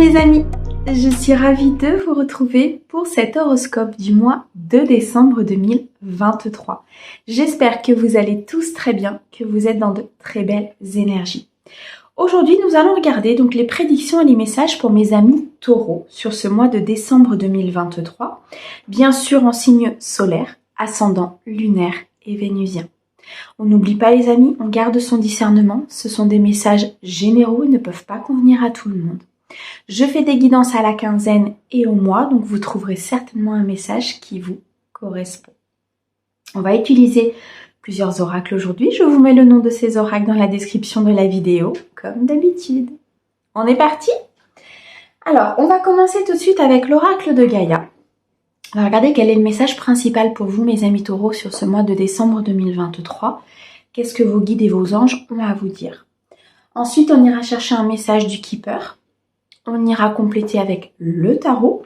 mes amis, je suis ravie de vous retrouver pour cet horoscope du mois de décembre 2023. J'espère que vous allez tous très bien, que vous êtes dans de très belles énergies. Aujourd'hui, nous allons regarder donc les prédictions et les messages pour mes amis taureaux sur ce mois de décembre 2023, bien sûr en signe solaire, ascendant, lunaire et vénusien. On n'oublie pas les amis, on garde son discernement, ce sont des messages généraux et ne peuvent pas convenir à tout le monde. Je fais des guidances à la quinzaine et au mois, donc vous trouverez certainement un message qui vous correspond. On va utiliser plusieurs oracles aujourd'hui, je vous mets le nom de ces oracles dans la description de la vidéo, comme d'habitude. On est parti ? Alors, on va commencer tout de suite avec l'oracle de Gaïa. On va regarder quel est le message principal pour vous, mes amis taureaux, sur ce mois de décembre 2023. Qu'est-ce que vos guides et vos anges ont à vous dire? Ensuite, on ira chercher un message du Keeper. On ira compléter avec le tarot.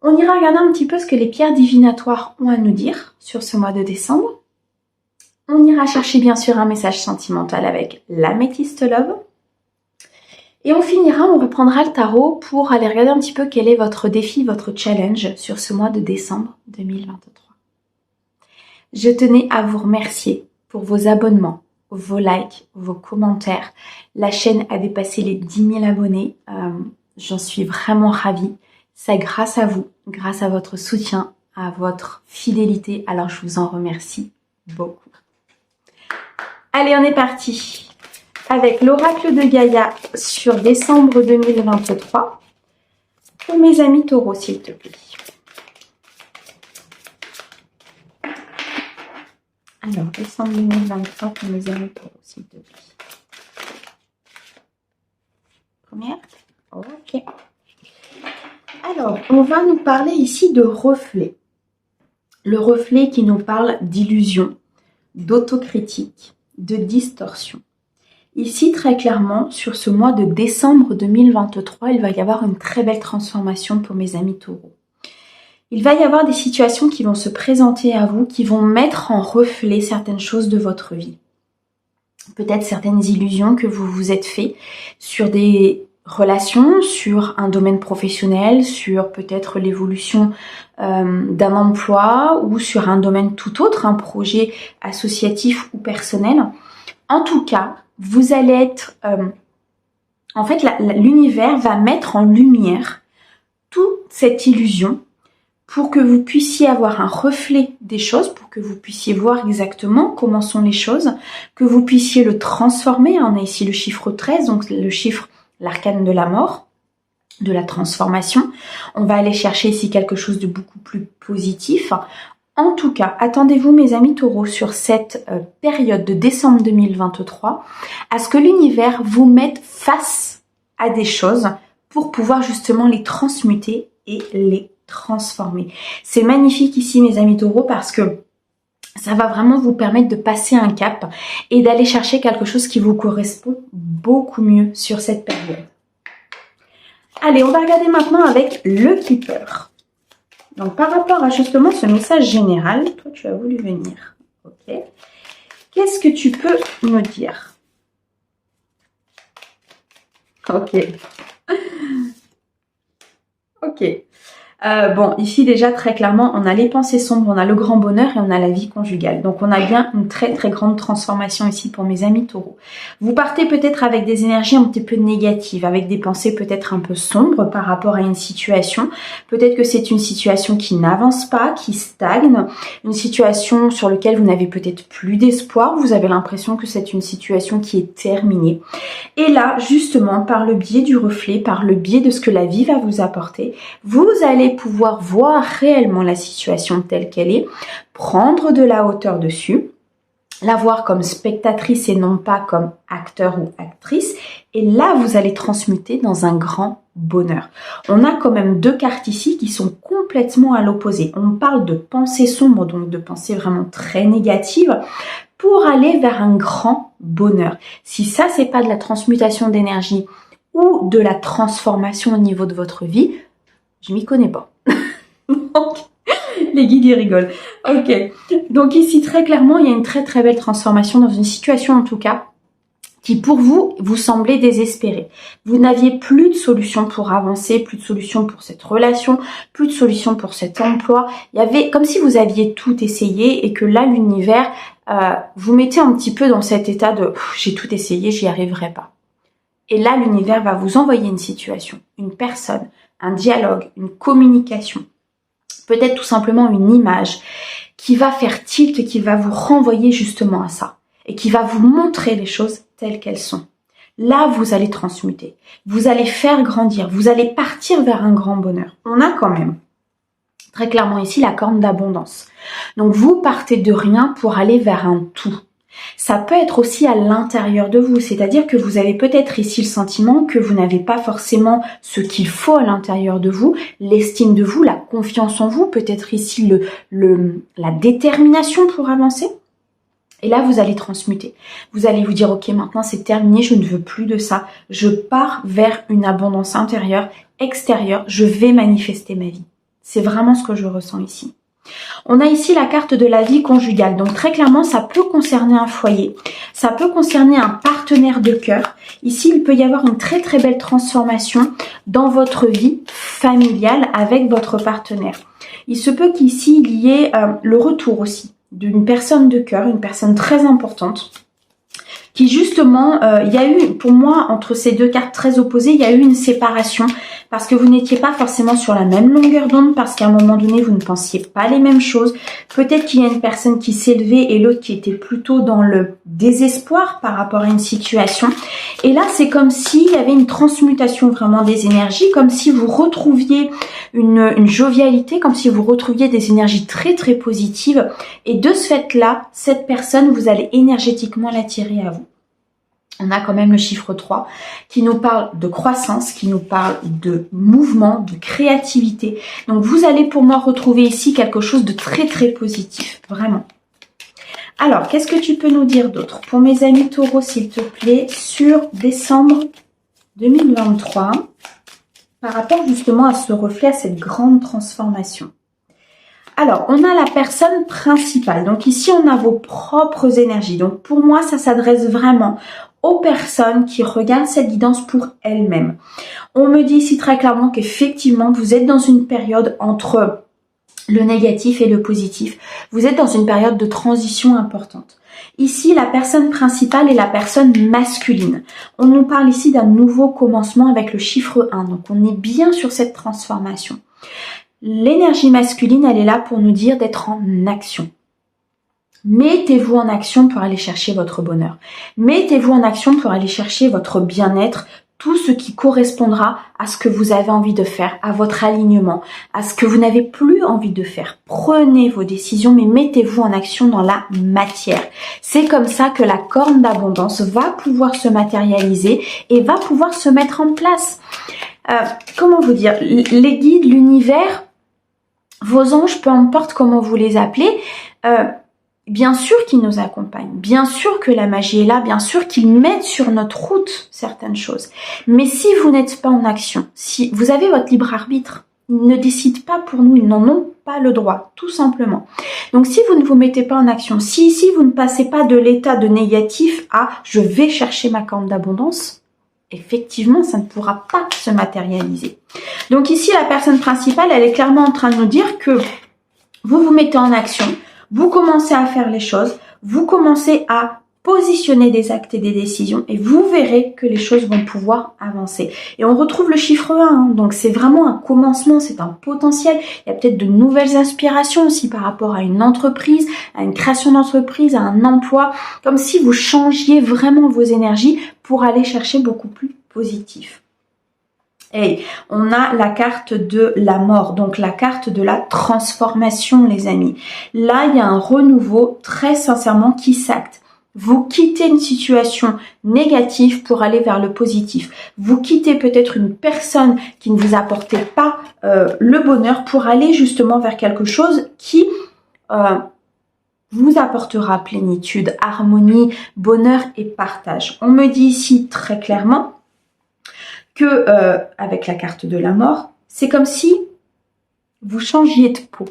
On ira regarder un petit peu ce que les pierres divinatoires ont à nous dire sur ce mois de décembre. On ira chercher bien sûr un message sentimental avec l'améthyste love. Et on finira, on reprendra le tarot pour aller regarder un petit peu quel est votre défi, votre challenge sur ce mois de décembre 2023. Je tenais à vous remercier pour vos abonnements, vos likes, vos commentaires. La chaîne a dépassé les 10 000 abonnés. J'en suis vraiment ravie. C'est grâce à vous, grâce à votre soutien, à votre fidélité. Alors je vous en remercie beaucoup. Allez, on est parti avec l'oracle de Gaïa sur décembre 2023 pour mes amis taureaux, s'il te plaît. Alors, décembre 2023 pour mes amis taureaux, s'il te plaît. Première. Ok. Alors, on va nous parler ici de reflet. Le reflet qui nous parle d'illusion, d'autocritique, de distorsion. Ici, très clairement, sur ce mois de décembre 2023, il va y avoir une très belle transformation pour mes amis taureaux. Il va y avoir des situations qui vont se présenter à vous, qui vont mettre en reflet certaines choses de votre vie. Peut-être certaines illusions que vous vous êtes fait sur des relations, sur un domaine professionnel, sur peut-être l'évolution d'un emploi ou sur un domaine tout autre, un projet associatif ou personnel. En tout cas, vous allez être... en fait, l'univers va mettre en lumière toute cette illusion pour que vous puissiez avoir un reflet des choses, pour que vous puissiez voir exactement comment sont les choses, que vous puissiez le transformer. On a ici le chiffre 13, donc le chiffre, l'arcane de la mort, de la transformation. On va aller chercher ici quelque chose de beaucoup plus positif. En tout cas, attendez-vous mes amis taureaux sur cette période de décembre 2023 à ce que l'univers vous mette face à des choses pour pouvoir justement les transmuter et les transformer. C'est magnifique ici mes amis taureaux parce que ça va vraiment vous permettre de passer un cap et d'aller chercher quelque chose qui vous correspond beaucoup mieux sur cette période. Allez, on va regarder maintenant avec le Keeper. Donc, par rapport à justement ce message général, toi, tu as voulu venir. Ok. Qu'est-ce que tu peux me dire? Ok. Ok. Bon, ici déjà très clairement, on a les pensées sombres, on a le grand bonheur et on a la vie conjugale. Donc on a bien une très très grande transformation ici pour mes amis taureaux. Vous partez peut-être avec des énergies un petit peu négatives, avec des pensées peut-être un peu sombres par rapport à une situation. Peut-être que c'est une situation qui n'avance pas, qui stagne, une situation sur laquelle vous n'avez peut-être plus d'espoir, vous avez l'impression que c'est une situation qui est terminée. Et là, justement, par le biais du reflet, par le biais de ce que la vie va vous apporter, vous allez pouvoir voir réellement la situation telle qu'elle est, prendre de la hauteur dessus, la voir comme spectatrice et non pas comme acteur ou actrice, et là vous allez transmuter dans un grand bonheur. On a quand même deux cartes ici qui sont complètement à l'opposé. On parle de pensée sombre, donc de pensée vraiment très négative, pour aller vers un grand bonheur. Si ça c'est pas de la transmutation d'énergie ou de la transformation au niveau de votre vie, je m'y connais pas. Donc, les guides ils rigolent. Ok. Donc ici très clairement il y a une très très belle transformation dans une situation en tout cas qui pour vous, vous semblait désespéré. Vous n'aviez plus de solution pour avancer, plus de solution pour cette relation, plus de solution pour cet emploi. Il y avait comme si vous aviez tout essayé et que là, l'univers vous mettait un petit peu dans cet état de « j'ai tout essayé, j'y arriverai pas ». Et là, l'univers va vous envoyer une situation, une personne, un dialogue, une communication, peut-être tout simplement une image qui va faire tilt et qui va vous renvoyer justement à ça et qui va vous montrer les choses telles qu'elles sont. Là, vous allez transmuter, vous allez faire grandir, vous allez partir vers un grand bonheur. On a quand même très clairement ici la corne d'abondance. Donc vous partez de rien pour aller vers un tout. Ça peut être aussi à l'intérieur de vous, c'est-à-dire que vous avez peut-être ici le sentiment que vous n'avez pas forcément ce qu'il faut à l'intérieur de vous, l'estime de vous, la confiance en vous, peut-être ici la détermination pour avancer. Et là, vous allez transmuter. Vous allez vous dire, ok, maintenant c'est terminé, je ne veux plus de ça. Je pars vers une abondance intérieure, extérieure, je vais manifester ma vie. C'est vraiment ce que je ressens ici. On a ici la carte de la vie conjugale. Donc très clairement, ça peut concerner un foyer. Ça peut concerner un partenaire de cœur. Ici, il peut y avoir une très très belle transformation dans votre vie familiale avec votre partenaire. Il se peut qu'ici, il y ait le retour aussi d'une personne de cœur, une personne très importante, qui justement, il y a eu, pour moi, entre ces deux cartes très opposées, il y a eu une séparation, parce que vous n'étiez pas forcément sur la même longueur d'onde, parce qu'à un moment donné, vous ne pensiez pas les mêmes choses. Peut-être qu'il y a une personne qui s'est levée et l'autre qui était plutôt dans le désespoir par rapport à une situation. Et là, c'est comme s'il y avait une transmutation vraiment des énergies, comme si vous retrouviez une jovialité, comme si vous retrouviez des énergies très très positives. Et de ce fait-là, cette personne, vous allez énergétiquement l'attirer à vous. On a quand même le chiffre 3 qui nous parle de croissance, qui nous parle de mouvement, de créativité. Donc vous allez pour moi retrouver ici quelque chose de très très positif, vraiment. Alors, qu'est-ce que tu peux nous dire d'autre pour mes amis taureaux, s'il te plaît, sur décembre 2023, par rapport justement à ce reflet, à cette grande transformation? Alors, on a la personne principale. Donc ici, on a vos propres énergies. Donc pour moi, ça s'adresse vraiment aux personnes qui regardent cette guidance pour elles-mêmes. On me dit ici très clairement qu'effectivement, vous êtes dans une période entre le négatif et le positif. Vous êtes dans une période de transition importante. Ici, la personne principale est la personne masculine. On nous parle ici d'un nouveau commencement avec le chiffre 1. Donc on est bien sur cette transformation. L'énergie masculine, elle est là pour nous dire d'être en action. Mettez-vous en action pour aller chercher votre bonheur. Mettez-vous en action pour aller chercher votre bien-être, tout ce qui correspondra à ce que vous avez envie de faire, à votre alignement, à ce que vous n'avez plus envie de faire. Prenez vos décisions, mais mettez-vous en action dans la matière. C'est comme ça que la corne d'abondance va pouvoir se matérialiser et va pouvoir se mettre en place. Comment vous dire, les guides, l'univers, vos anges, peu importe comment vous les appelez, bien sûr qu'ils nous accompagnent, bien sûr que la magie est là, bien sûr qu'ils mettent sur notre route certaines choses. Mais si vous n'êtes pas en action, si vous avez votre libre arbitre, ils ne décident pas pour nous, ils n'en ont pas le droit, tout simplement. Donc si vous ne vous mettez pas en action, si vous ne passez pas de l'état de négatif à « je vais chercher ma corne d'abondance », effectivement, ça ne pourra pas se matérialiser. Donc ici, la personne principale, elle est clairement en train de nous dire que vous vous mettez en action, vous commencez à faire les choses, vous commencez à positionner des actes et des décisions et vous verrez que les choses vont pouvoir avancer. Et on retrouve le chiffre 1, hein, donc c'est vraiment un commencement, c'est un potentiel. Il y a peut-être de nouvelles inspirations aussi par rapport à une entreprise, à une création d'entreprise, à un emploi, comme si vous changiez vraiment vos énergies pour aller chercher beaucoup plus positif. Et on a la carte de la mort, donc la carte de la transformation, les amis. Là, il y a un renouveau très sincèrement qui s'acte. Vous quittez une situation négative pour aller vers le positif. Vous quittez peut-être une personne qui ne vous apportait pas le bonheur pour aller justement vers quelque chose qui vous apportera plénitude, harmonie, bonheur et partage. On me dit ici très clairement que avec la carte de la mort, c'est comme si vous changiez de peau.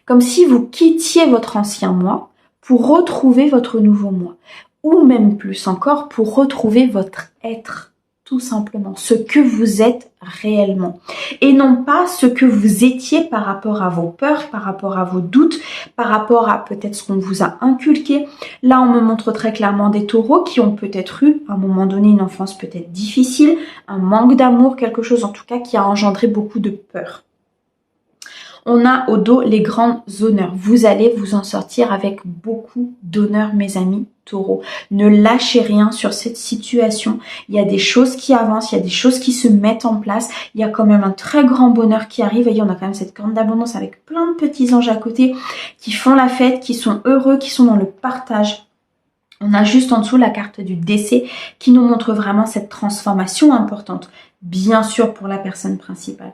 Comme si vous quittiez votre ancien moi pour retrouver votre nouveau moi. ou même plus encore pour retrouver votre être. Tout simplement, ce que vous êtes réellement et non pas ce que vous étiez par rapport à vos peurs, par rapport à vos doutes, par rapport à peut-être ce qu'on vous a inculqué. Là, on me montre très clairement des taureaux qui ont peut-être eu à un moment donné une enfance peut-être difficile, un manque d'amour, quelque chose en tout cas qui a engendré beaucoup de peur. On a au dos les grands honneurs. Vous allez vous en sortir avec beaucoup d'honneur, mes amis taureaux. Ne lâchez rien sur cette situation. Il y a des choses qui avancent, il y a des choses qui se mettent en place. Il y a quand même un très grand bonheur qui arrive. Voyez, on a quand même cette corne d'abondance avec plein de petits anges à côté qui font la fête, qui sont heureux, qui sont dans le partage. On a juste en dessous la carte du décès qui nous montre vraiment cette transformation importante. Bien sûr pour la personne principale.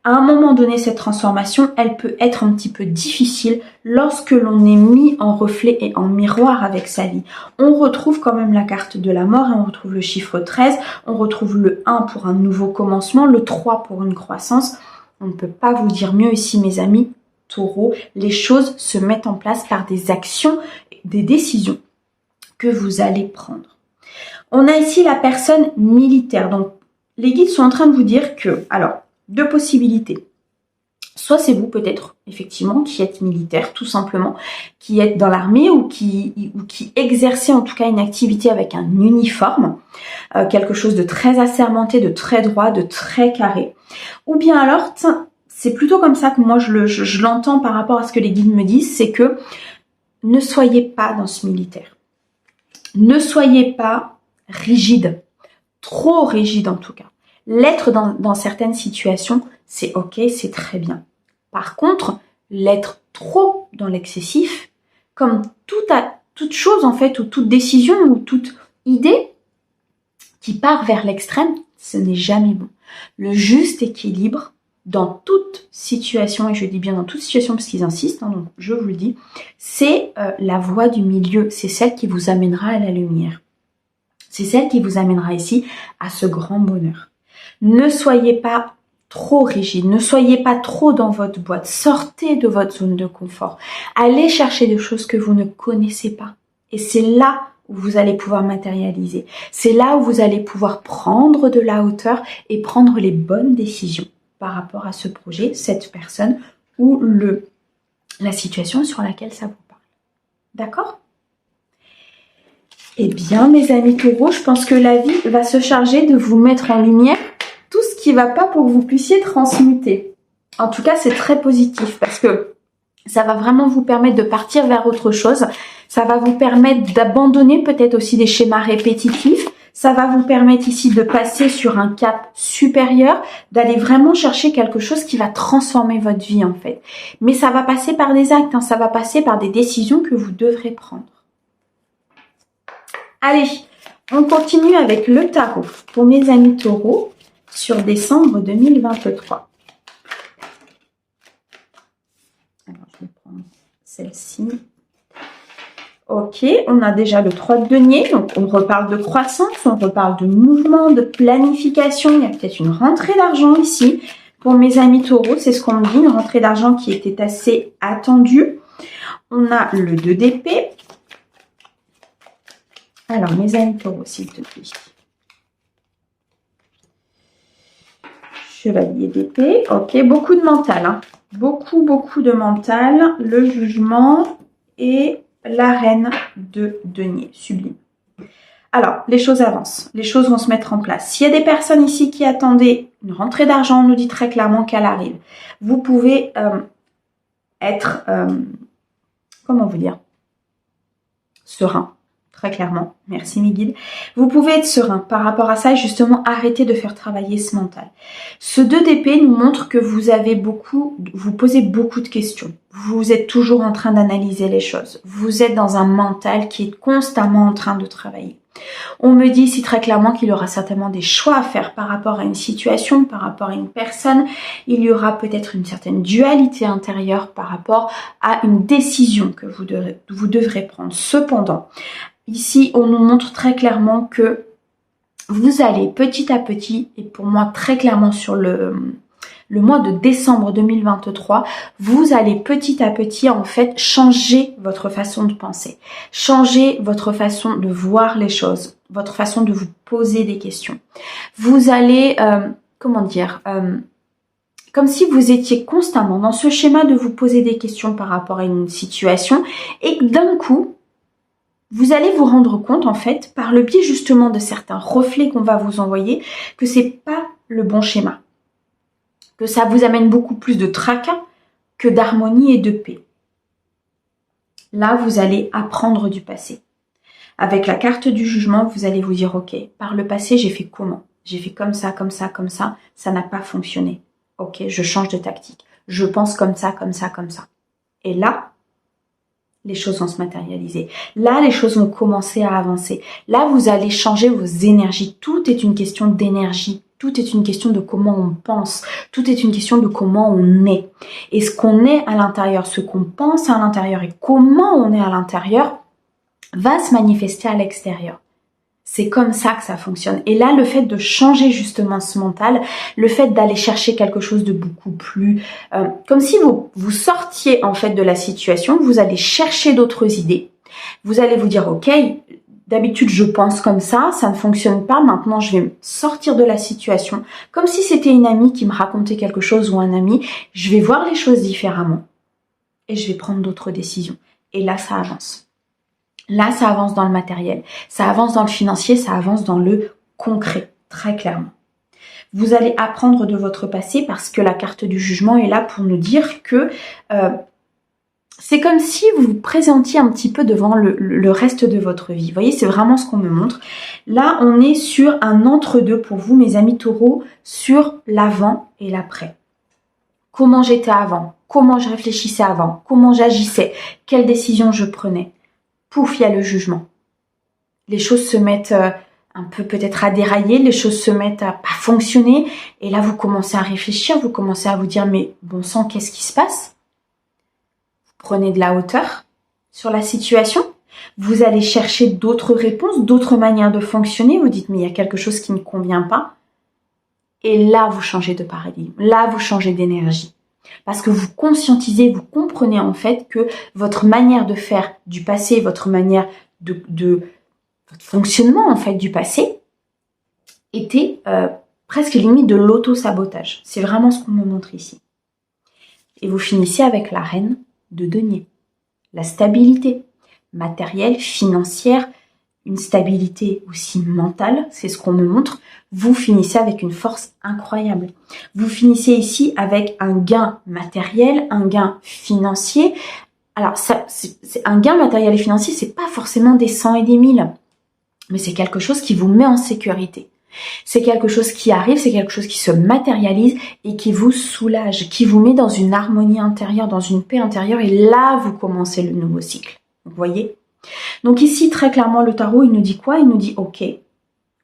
À un moment donné, cette transformation, elle peut être un petit peu difficile lorsque l'on est mis en reflet et en miroir avec sa vie. On retrouve quand même la carte de la mort et on retrouve le chiffre 13, on retrouve le 1 pour un nouveau commencement, le 3 pour une croissance. On ne peut pas vous dire mieux ici, mes amis taureaux. Les choses se mettent en place par des actions, des décisions que vous allez prendre. On a ici la personne militaire. Donc, les guides sont en train de vous dire que, alors, deux possibilités. Soit c'est vous peut-être, effectivement, qui êtes militaire, tout simplement, qui êtes dans l'armée ou qui exercez en tout cas une activité avec un uniforme, quelque chose de très assermenté, de très droit, de très carré. Ou bien alors, c'est plutôt comme ça que moi je l'entends par rapport à ce que les guides me disent, c'est que ne soyez pas dans ce militaire. Ne soyez pas rigide, trop rigide en tout cas. L'être dans certaines situations, c'est ok, c'est très bien. Par contre, l'être trop dans l'excessif, comme toute chose en fait, ou toute décision, ou toute idée qui part vers l'extrême, ce n'est jamais bon. Le juste équilibre dans toute situation, et je dis bien dans toute situation parce qu'ils insistent, donc je vous le dis, c'est la voie du milieu, c'est celle qui vous amènera à la lumière. C'est celle qui vous amènera ici à ce grand bonheur. Ne soyez pas trop rigide, ne soyez pas trop dans votre boîte, sortez de votre zone de confort. Allez chercher des choses que vous ne connaissez pas. Et c'est là où vous allez pouvoir matérialiser. C'est là où vous allez pouvoir prendre de la hauteur et prendre les bonnes décisions par rapport à ce projet, cette personne ou la situation sur laquelle ça vous parle. D'accord ? Eh bien, mes amis taureaux, je pense que la vie va se charger de vous mettre en lumière tout ce qui ne va pas pour que vous puissiez transmuter. En tout cas, c'est très positif parce que ça va vraiment vous permettre de partir vers autre chose. Ça va vous permettre d'abandonner peut-être aussi des schémas répétitifs. Ça va vous permettre ici de passer sur un cap supérieur, d'aller vraiment chercher quelque chose qui va transformer votre vie en fait. Mais ça va passer par des actes, ça va passer par des décisions que vous devrez prendre. Allez, on continue avec le tarot pour mes amis taureaux sur décembre 2023. Alors, je vais prendre celle-ci. Ok, on a déjà le 3 de denier, donc on reparle de croissance, on reparle de mouvement, de planification. Il y a peut-être une rentrée d'argent ici. Pour mes amis taureaux, c'est ce qu'on me dit, une rentrée d'argent qui était assez attendue. On a le 2 d'épée. Alors, mes amis taureaux, s'il te plaît. Chevalier d'épée. Ok, beaucoup de mental. Hein. Beaucoup de mental. Le jugement et la reine de denier. Sublime. Alors, les choses avancent. Les choses vont se mettre en place. S'il y a des personnes ici qui attendaient une rentrée d'argent, on nous dit très clairement qu'elle arrive. Vous pouvez être, comment vous dire, serein. Très clairement, merci mes guides. Vous pouvez être serein par rapport à ça et justement arrêter de faire travailler ce mental. Ce 2 d'épée nous montre que vous posez beaucoup de questions. Vous êtes toujours en train d'analyser les choses. Vous êtes dans un mental qui est constamment en train de travailler. On me dit ici très clairement qu'il y aura certainement des choix à faire par rapport à une situation, par rapport à une personne. Il y aura peut-être une certaine dualité intérieure par rapport à une décision que vous devrez prendre. Cependant, ici, on nous montre très clairement que vous allez petit à petit, et pour moi très clairement sur le le mois de décembre 2023, vous allez petit à petit en fait changer votre façon de penser, changer votre façon de voir les choses, votre façon de vous poser des questions. Vous allez, comme si vous étiez constamment dans ce schéma de vous poser des questions par rapport à une situation et que d'un coup, vous allez vous rendre compte en fait, par le biais justement de certains reflets qu'on va vous envoyer, que c'est pas le bon schéma. Que ça vous amène beaucoup plus de tracas que d'harmonie et de paix. Là, vous allez apprendre du passé. Avec la carte du jugement, vous allez vous dire, ok, par le passé, j'ai fait comment? J'ai fait comme ça, comme ça, comme ça n'a pas fonctionné. Ok, je change de tactique. Je pense comme ça, comme ça, comme ça. Et là, les choses vont se matérialiser. Là, les choses vont commencer à avancer. Là, vous allez changer vos énergies. Tout est une question d'énergie. Tout est une question de comment on pense. Tout est une question de comment on est. Et ce qu'on est à l'intérieur, ce qu'on pense à l'intérieur et comment on est à l'intérieur va se manifester à l'extérieur. C'est comme ça que ça fonctionne. Et là, le fait de changer justement ce mental, le fait d'aller chercher quelque chose de beaucoup plus... comme si vous sortiez en fait de la situation, vous allez chercher d'autres idées. Vous allez vous dire, ok, d'habitude je pense comme ça ne fonctionne pas, maintenant je vais sortir de la situation. Comme si c'était une amie qui me racontait quelque chose ou un ami, je vais voir les choses différemment. Et je vais prendre d'autres décisions. Et là, ça avance. Là, ça avance dans le matériel, ça avance dans le financier, ça avance dans le concret, très clairement. Vous allez apprendre de votre passé parce que la carte du jugement est là pour nous dire que c'est comme si vous vous présentiez un petit peu devant le reste de votre vie. Vous voyez, c'est vraiment ce qu'on me montre. Là, on est sur un entre-deux pour vous, mes amis taureaux, sur l'avant et l'après. Comment j'étais avant, comment je réfléchissais avant, comment j'agissais, quelles décisions je prenais. Pouf, il y a le jugement. Les choses se mettent un peu peut-être à dérailler, les choses se mettent à pas fonctionner. Et là, vous commencez à réfléchir, vous commencez à vous dire, mais bon sang, qu'est-ce qui se passe? Vous prenez de la hauteur sur la situation. Vous allez chercher d'autres réponses, d'autres manières de fonctionner. Vous dites, mais il y a quelque chose qui ne convient pas. Et là, vous changez de paradigme. Là, vous changez d'énergie. Parce que vous conscientisez, vous comprenez en fait que votre manière de faire du passé, votre manière votre fonctionnement en fait du passé était presque limite de l'auto-sabotage. C'est vraiment ce qu'on me montre ici. Et vous finissez avec la reine de denier. La stabilité matérielle, financière, une stabilité aussi mentale, c'est ce qu'on me montre. Vous finissez avec une force incroyable. Vous finissez ici avec un gain matériel, un gain financier. Alors, ça, c'est un gain matériel et financier, c'est pas forcément des 100 et des 1000, mais c'est quelque chose qui vous met en sécurité. C'est quelque chose qui arrive, c'est quelque chose qui se matérialise et qui vous soulage, qui vous met dans une harmonie intérieure, dans une paix intérieure, et là, vous commencez le nouveau cycle. Vous voyez ? Donc ici, très clairement, le tarot, il nous dit quoi? Il nous dit, ok,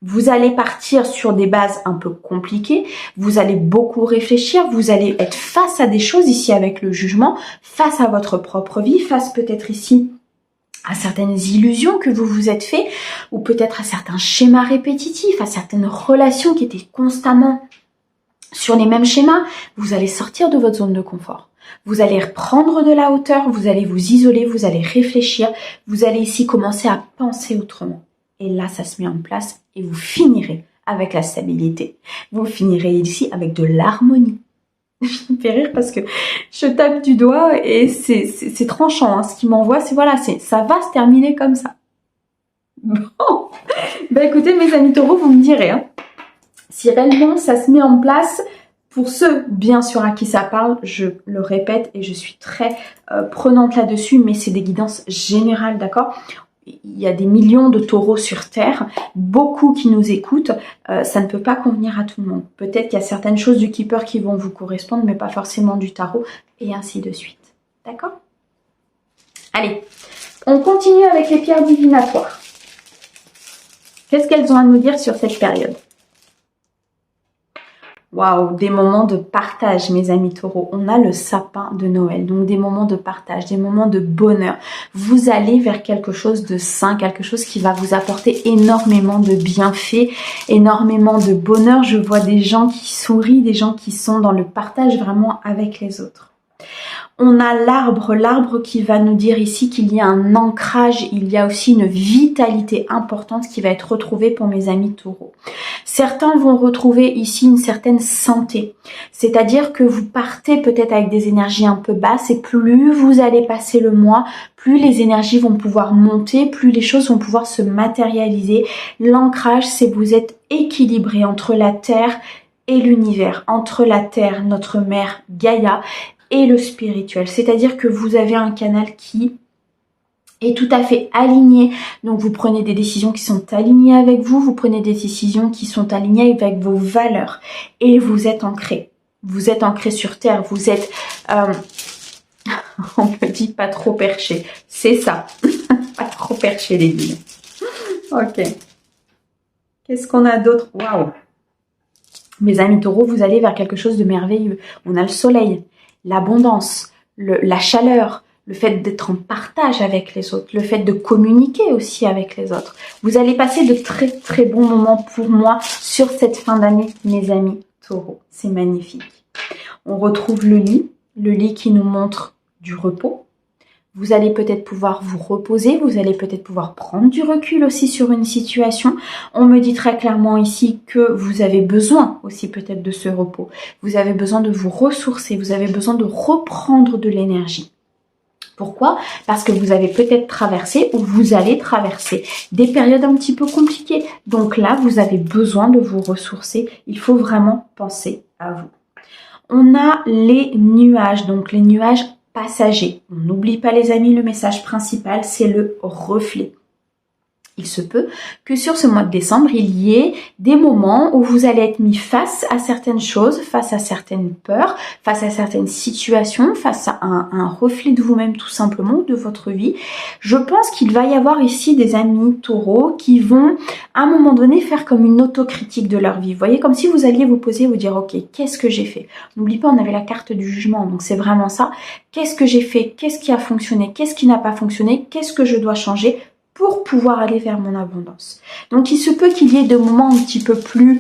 vous allez partir sur des bases un peu compliquées, vous allez beaucoup réfléchir, vous allez être face à des choses ici avec le jugement, face à votre propre vie, face peut-être ici à certaines illusions que vous vous êtes fait, ou peut-être à certains schémas répétitifs, à certaines relations qui étaient constamment sur les mêmes schémas. Vous allez sortir de votre zone de confort. Vous allez reprendre de la hauteur, vous allez vous isoler, vous allez réfléchir, vous allez ici commencer à penser autrement. Et là, ça se met en place et vous finirez avec la stabilité. Vous finirez ici avec de l'harmonie. Je me fais rire parce que je tape du doigt et c'est tranchant. Hein. Ce qui m'envoie, c'est voilà, ça va se terminer comme ça. Bon, bah écoutez mes amis taureaux, vous me direz hein, si réellement ça se met en place. Pour ceux, bien sûr, à qui ça parle, je le répète et je suis très prenante là-dessus, mais c'est des guidances générales, d'accord? Il y a des millions de taureaux sur Terre, beaucoup qui nous écoutent, ça ne peut pas convenir à tout le monde. Peut-être qu'il y a certaines choses du Keeper qui vont vous correspondre, mais pas forcément du tarot, et ainsi de suite. D'accord? Allez, on continue avec les pierres divinatoires. Qu'est-ce qu'elles ont à nous dire sur cette période? Waouh, des moments de partage, mes amis taureaux. On a le sapin de Noël, donc des moments de partage, des moments de bonheur. Vous allez vers quelque chose de sain, quelque chose qui va vous apporter énormément de bienfaits, énormément de bonheur. Je vois des gens qui sourient, des gens qui sont dans le partage vraiment avec les autres. On a l'arbre qui va nous dire ici qu'il y a un ancrage, il y a aussi une vitalité importante qui va être retrouvée pour mes amis taureaux. Certains vont retrouver ici une certaine santé, c'est-à-dire que vous partez peut-être avec des énergies un peu basses et plus vous allez passer le mois, plus les énergies vont pouvoir monter, plus les choses vont pouvoir se matérialiser. L'ancrage, c'est que vous êtes équilibré entre la Terre et l'univers, entre la Terre, notre mère Gaïa, et le spirituel. C'est-à-dire que vous avez un canal qui est tout à fait aligné. Donc vous prenez des décisions qui sont alignées avec vous, vous prenez des décisions qui sont alignées avec vos valeurs et vous êtes ancré. Vous êtes ancré sur terre, vous êtes, on me dit pas trop perché. C'est ça, pas trop perché les guides. Ok. Qu'est-ce qu'on a d'autre? Waouh. Mes amis taureaux, vous allez vers quelque chose de merveilleux. On a le soleil, l'abondance, la chaleur, le fait d'être en partage avec les autres, le fait de communiquer aussi avec les autres. Vous allez passer de très très bons moments pour moi sur cette fin d'année, mes amis taureaux. C'est magnifique. On retrouve le lit qui nous montre du repos. Vous allez peut-être pouvoir vous reposer, vous allez peut-être pouvoir prendre du recul aussi sur une situation. On me dit très clairement ici que vous avez besoin aussi peut-être de ce repos. Vous avez besoin de vous ressourcer, vous avez besoin de reprendre de l'énergie. Pourquoi? Parce que vous avez peut-être traversé ou vous allez traverser des périodes un petit peu compliquées. Donc là, vous avez besoin de vous ressourcer. Il faut vraiment penser à vous. On a les nuages, donc les nuages passager. On n'oublie pas les amis, le message principal, c'est le reflet. Il se peut que sur ce mois de décembre, il y ait des moments où vous allez être mis face à certaines choses, face à certaines peurs, face à certaines situations, face à un reflet de vous-même tout simplement, de votre vie. Je pense qu'il va y avoir ici des amis taureaux qui vont à un moment donné faire comme une autocritique de leur vie. Vous voyez, comme si vous alliez vous poser et vous dire, ok, qu'est-ce que j'ai fait? N'oublie pas, on avait la carte du jugement, donc c'est vraiment ça. Qu'est-ce que j'ai fait? Qu'est-ce qui a fonctionné? Qu'est-ce qui n'a pas fonctionné? Qu'est-ce que je dois changer pour pouvoir aller vers mon abondance? Donc il se peut qu'il y ait des moments un petit peu plus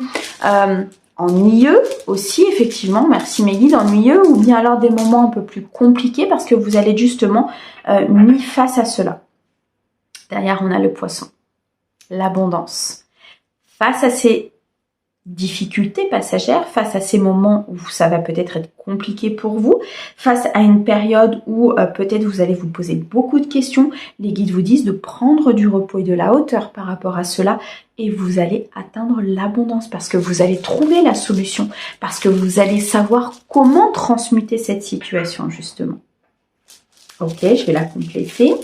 ennuyeux aussi, effectivement, merci mes guides, ennuyeux, ou bien alors des moments un peu plus compliqués parce que vous allez justement mis face à cela. Derrière, on a le poisson, l'abondance. Face à ces difficultés passagères, face à ces moments où ça va peut-être être compliqué pour vous, face à une période où peut-être vous allez vous poser beaucoup de questions, les guides vous disent de prendre du repos et de la hauteur par rapport à cela et vous allez atteindre l'abondance parce que vous allez trouver la solution, parce que vous allez savoir comment transmuter cette situation justement. Ok, je vais la compléter.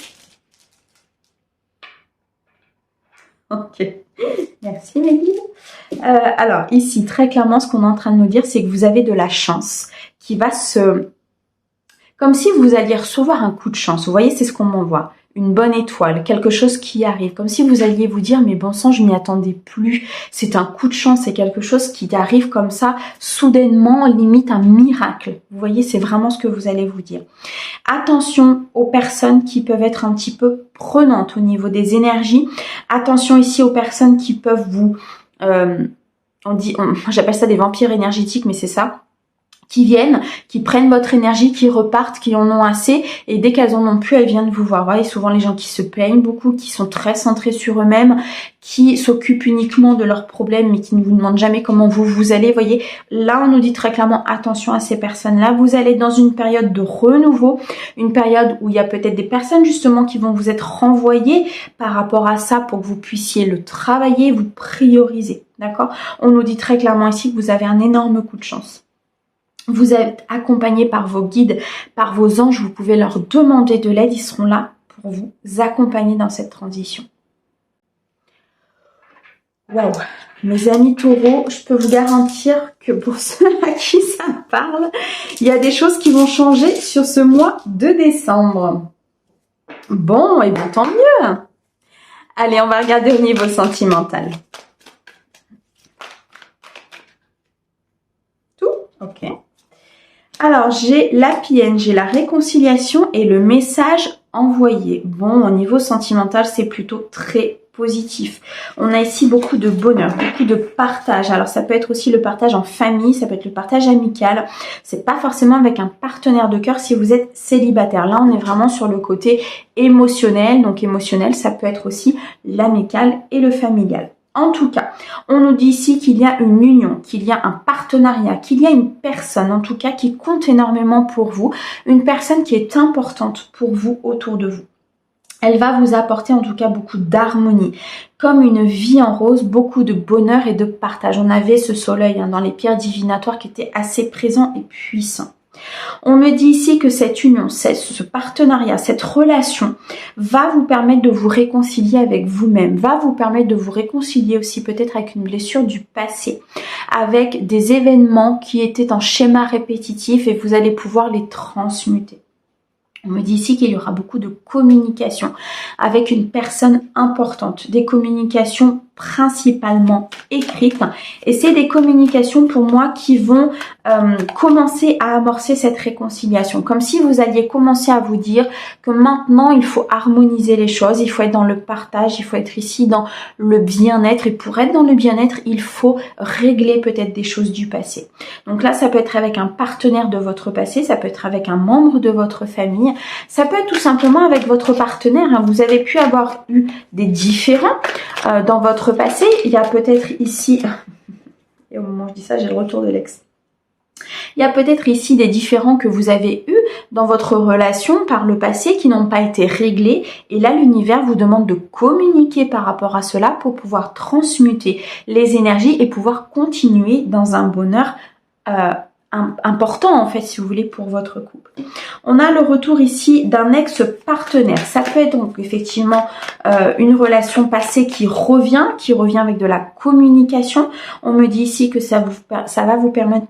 Ok, merci mes guides. Alors ici, très clairement, ce qu'on est en train de nous dire, c'est que vous avez de la chance qui va se... Comme si vous alliez recevoir un coup de chance. Vous voyez, c'est ce qu'on m'envoie. Une bonne étoile, quelque chose qui arrive. Comme si vous alliez vous dire, mais bon sang, je m'y attendais plus. C'est un coup de chance, c'est quelque chose qui arrive comme ça, soudainement, limite un miracle. Vous voyez, c'est vraiment ce que vous allez vous dire. Attention aux personnes qui peuvent être un petit peu prenantes au niveau des énergies. Attention ici aux personnes qui peuvent vous... j'appelle ça des vampires énergétiques, mais c'est ça. Qui viennent, qui prennent votre énergie, qui repartent, qui en ont assez, et dès qu'elles en ont plus, elles viennent vous voir. Vous voyez, souvent les gens qui se plaignent beaucoup, qui sont très centrés sur eux-mêmes, qui s'occupent uniquement de leurs problèmes, mais qui ne vous demandent jamais comment vous allez. Vous voyez, là, on nous dit très clairement, attention à ces personnes-là. Vous allez être dans une période de renouveau, une période où il y a peut-être des personnes justement qui vont vous être renvoyées par rapport à ça pour que vous puissiez le travailler, vous prioriser. D'accord? On nous dit très clairement ici que vous avez un énorme coup de chance. Vous êtes accompagné par vos guides, par vos anges, vous pouvez leur demander de l'aide, ils seront là pour vous accompagner dans cette transition. Waouh, mes amis taureaux, je peux vous garantir que pour ceux à qui ça parle, il y a des choses qui vont changer sur ce mois de décembre. Bon, et bien tant mieux. Allez, on va regarder au niveau sentimental. Ok. Alors, j'ai l'happy end, j'ai la réconciliation et le message envoyé. Bon, au niveau sentimental, c'est plutôt très positif. On a ici beaucoup de bonheur, beaucoup de partage. Alors, ça peut être aussi le partage en famille, ça peut être le partage amical. C'est pas forcément avec un partenaire de cœur si vous êtes célibataire. Là, on est vraiment sur le côté émotionnel. Donc, émotionnel, ça peut être aussi l'amical et le familial. En tout cas, on nous dit ici qu'il y a une union, qu'il y a un partenariat, qu'il y a une personne en tout cas qui compte énormément pour vous, une personne qui est importante pour vous autour de vous. Elle va vous apporter en tout cas beaucoup d'harmonie, comme une vie en rose, beaucoup de bonheur et de partage. On avait ce soleil dans les pierres divinatoires qui était assez présent et puissant. On me dit ici que cette union, ce partenariat, cette relation va vous permettre de vous réconcilier avec vous-même, va vous permettre de vous réconcilier aussi peut-être avec une blessure du passé, avec des événements qui étaient en schéma répétitif et vous allez pouvoir les transmuter. On me dit ici qu'il y aura beaucoup de communication avec une personne importante, des communications principalement écrites et c'est des communications pour moi qui vont commencer à amorcer cette réconciliation, comme si vous alliez commencer à vous dire que maintenant il faut harmoniser les choses, il faut être dans le partage, il faut être ici dans le bien-être et pour être dans le bien-être il faut régler peut-être des choses du passé. Donc là ça peut être avec un partenaire de votre passé, ça peut être avec un membre de votre famille, ça peut être tout simplement avec votre partenaire. Vous avez pu avoir eu des différends dans votre passé. Il y a peut-être ici, et au moment où je dis ça, j'ai le retour de l'ex. Il y a peut-être ici des différends que vous avez eus dans votre relation par le passé qui n'ont pas été réglés. Et là, l'univers vous demande de communiquer par rapport à cela pour pouvoir transmuter les énergies et pouvoir continuer dans un bonheur important en fait si vous voulez pour votre couple. On a le retour ici d'un ex-partenaire. Ça peut être donc effectivement une relation passée qui revient avec de la communication. On me dit ici que ça va vous permettre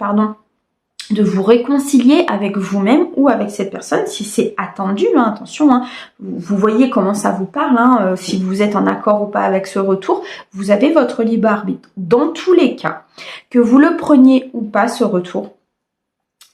de vous réconcilier avec vous-même ou avec cette personne si c'est attendu, attention, vous voyez comment ça vous parle, si vous êtes en accord ou pas avec ce retour, vous avez votre libre arbitre. Dans tous les cas, que vous le preniez ou pas ce retour,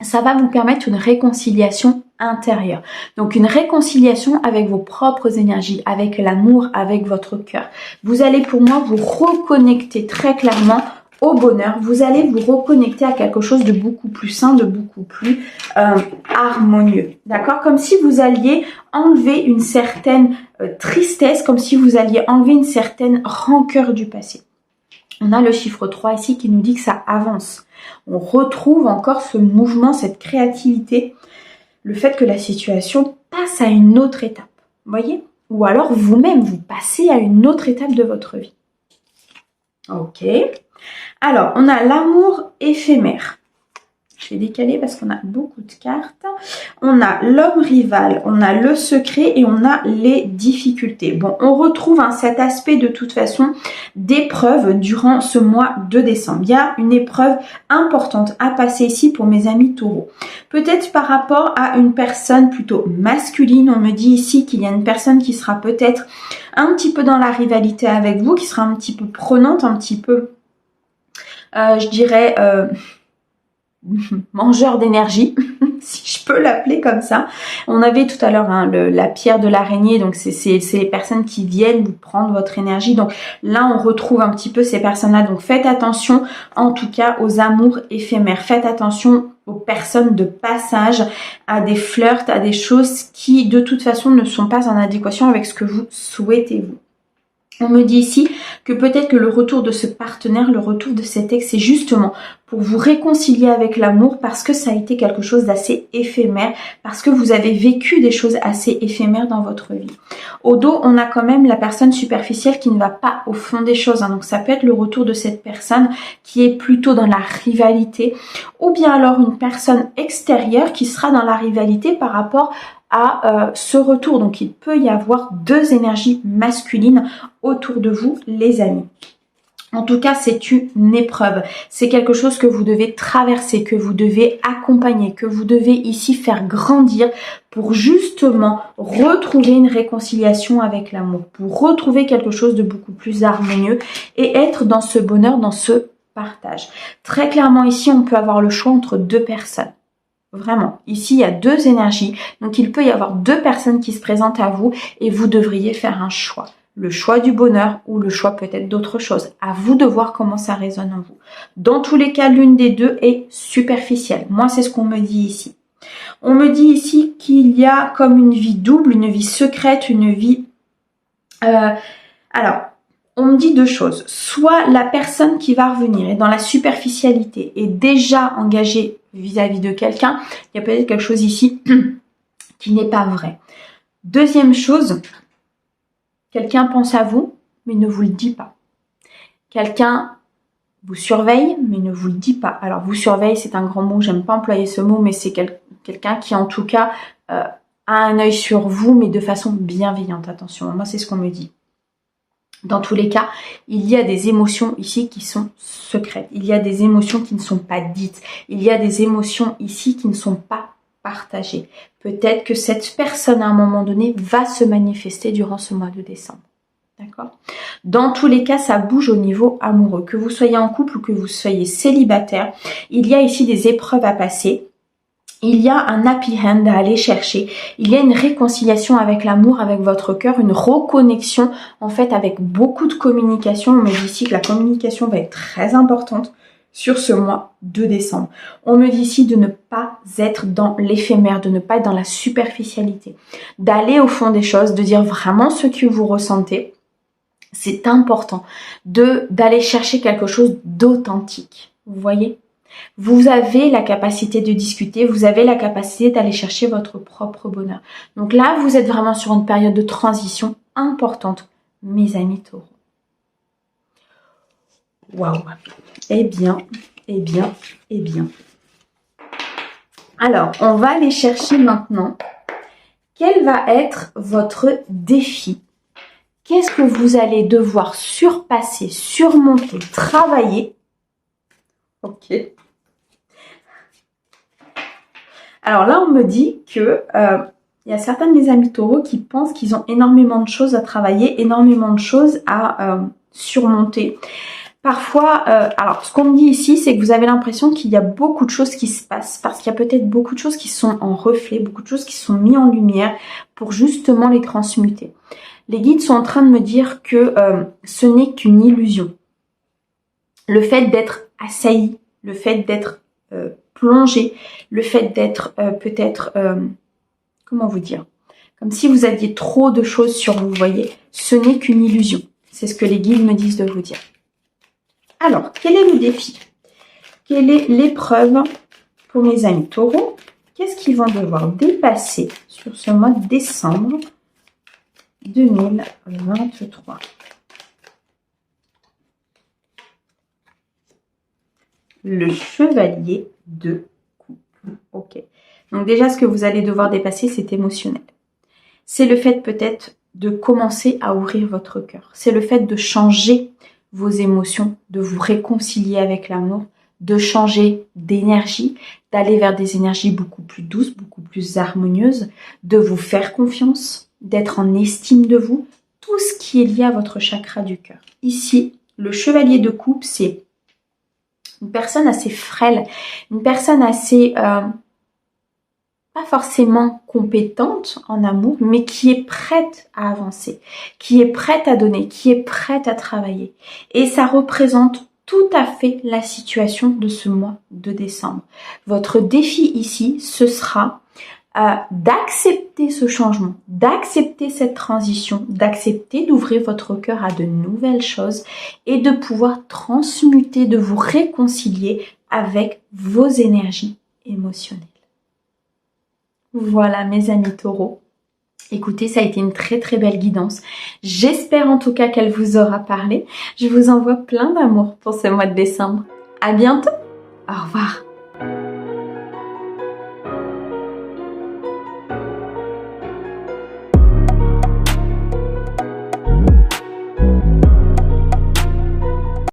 ça va vous permettre une réconciliation intérieure. Donc une réconciliation avec vos propres énergies, avec l'amour, avec votre cœur. Vous allez pour moi vous reconnecter très clairement au bonheur. Vous allez vous reconnecter à quelque chose de beaucoup plus sain, de beaucoup plus harmonieux. D'accord? Comme si vous alliez enlever une certaine tristesse, comme si vous alliez enlever une certaine rancœur du passé. On a le chiffre 3 ici qui nous dit que ça avance. On retrouve encore ce mouvement, cette créativité, le fait que la situation passe à une autre étape. Vous voyez? Ou alors vous-même, vous passez à une autre étape de votre vie. Ok. Alors, on a l'amour éphémère. Je vais décaler parce qu'on a beaucoup de cartes. On a l'homme rival, on a le secret et on a les difficultés. Bon, on retrouve cet aspect de toute façon d'épreuve durant ce mois de décembre. Il y a une épreuve importante à passer ici pour mes amis taureaux. Peut-être par rapport à une personne plutôt masculine. On me dit ici qu'il y a une personne qui sera peut-être un petit peu dans la rivalité avec vous, qui sera un petit peu prenante, un petit peu, je dirais... mangeur d'énergie, si je peux l'appeler comme ça. On avait tout à l'heure la pierre de l'araignée, donc c'est les personnes qui viennent vous prendre votre énergie. Donc là, on retrouve un petit peu ces personnes-là. Donc faites attention, en tout cas, aux amours éphémères. Faites attention aux personnes de passage, à des flirts, à des choses qui, de toute façon, ne sont pas en adéquation avec ce que vous souhaitez, vous. On me dit ici que peut-être que le retour de ce partenaire, le retour de cet ex, c'est justement pour vous réconcilier avec l'amour parce que ça a été quelque chose d'assez éphémère, parce que vous avez vécu des choses assez éphémères dans votre vie. Au dos, on a quand même la personne superficielle qui ne va pas au fond des choses. Donc ça peut être le retour de cette personne qui est plutôt dans la rivalité, ou bien alors une personne extérieure qui sera dans la rivalité par rapport à ce retour. Donc il peut y avoir deux énergies masculines autour de vous, les amis. En tout cas, c'est une épreuve. C'est quelque chose que vous devez traverser, que vous devez accompagner, que vous devez ici faire grandir pour justement retrouver une réconciliation avec l'amour, pour retrouver quelque chose de beaucoup plus harmonieux et être dans ce bonheur, dans ce partage. Très clairement ici, on peut avoir le choix entre deux personnes. Vraiment, ici, il y a deux énergies. Donc, il peut y avoir deux personnes qui se présentent à vous et vous devriez faire un choix. Le choix du bonheur ou le choix peut-être d'autre chose. À vous de voir comment ça résonne en vous. Dans tous les cas, l'une des deux est superficielle. Moi, c'est ce qu'on me dit ici. On me dit ici qu'il y a comme une vie double, une vie secrète, une vie... Alors, on me dit deux choses. Soit la personne qui va revenir est dans la superficialité, est déjà engagée vis-à-vis de quelqu'un. Il y a peut-être quelque chose ici qui n'est pas vrai. Deuxième chose, quelqu'un pense à vous, mais ne vous le dit pas. Quelqu'un vous surveille, mais ne vous le dit pas. Alors, vous surveille, c'est un grand mot, j'aime pas employer ce mot, mais c'est quelqu'un qui, en tout cas, a un œil sur vous, mais de façon bienveillante. Attention, moi, c'est ce qu'on me dit. Dans tous les cas, il y a des émotions ici qui sont secrètes. Il y a des émotions qui ne sont pas dites. Il y a des émotions ici qui ne sont pas partagées. Peut-être que cette personne, à un moment donné, va se manifester durant ce mois de décembre. D'accord ? Dans tous les cas, ça bouge au niveau amoureux. Que vous soyez en couple ou que vous soyez célibataire, il y a ici des épreuves à passer. Il y a un happy end à aller chercher. Il y a une réconciliation avec l'amour, avec votre cœur, une reconnexion en fait avec beaucoup de communication. On me dit ici que la communication va être très importante sur ce mois de décembre. On me dit ici de ne pas être dans l'éphémère, de ne pas être dans la superficialité, d'aller au fond des choses, de dire vraiment ce que vous ressentez. C'est important d'aller chercher quelque chose d'authentique. Vous voyez ? Vous avez la capacité de discuter, vous avez la capacité d'aller chercher votre propre bonheur. Donc là, vous êtes vraiment sur une période de transition importante, mes amis taureaux. Waouh! Eh bien. Alors, on va aller chercher maintenant quel va être votre défi. Qu'est-ce que vous allez devoir surpasser, surmonter, travailler? Ok. Alors là, on me dit que il y a certains de mes amis taureaux qui pensent qu'ils ont énormément de choses à travailler, énormément de choses à surmonter. Parfois, alors ce qu'on me dit ici, c'est que vous avez l'impression qu'il y a beaucoup de choses qui se passent, parce qu'il y a peut-être beaucoup de choses qui sont en reflet, beaucoup de choses qui sont mises en lumière pour justement les transmuter. Les guides sont en train de me dire que ce n'est qu'une illusion. Le fait d'être assailli, le fait d'être plongé, le fait d'être peut-être, comment vous dire, comme si vous aviez trop de choses sur vous, voyez, ce n'est qu'une illusion. C'est ce que les guides me disent de vous dire. Alors, quel est le défi? Quelle est l'épreuve pour mes amis taureaux? Qu'est-ce qu'ils vont devoir dépasser sur ce mois de décembre 2023? Le chevalier de coupe. Ok. Donc déjà, ce que vous allez devoir dépasser, c'est émotionnel. C'est le fait peut-être de commencer à ouvrir votre cœur. C'est le fait de changer vos émotions, de vous réconcilier avec l'amour, de changer d'énergie, d'aller vers des énergies beaucoup plus douces, beaucoup plus harmonieuses, de vous faire confiance, d'être en estime de vous, tout ce qui est lié à votre chakra du cœur. Ici, le chevalier de coupe, c'est une personne assez frêle, une personne assez, pas forcément compétente en amour, mais qui est prête à avancer, qui est prête à donner, qui est prête à travailler. Et ça représente tout à fait la situation de ce mois de décembre. Votre défi ici, ce sera d'accepter ce changement, d'accepter cette transition, d'accepter d'ouvrir votre cœur à de nouvelles choses et de pouvoir transmuter, de vous réconcilier avec vos énergies émotionnelles. Voilà mes amis taureaux. Écoutez, ça a été une très très belle guidance. J'espère en tout cas qu'elle vous aura parlé. Je vous envoie plein d'amour pour ce mois de décembre. À bientôt. Au revoir.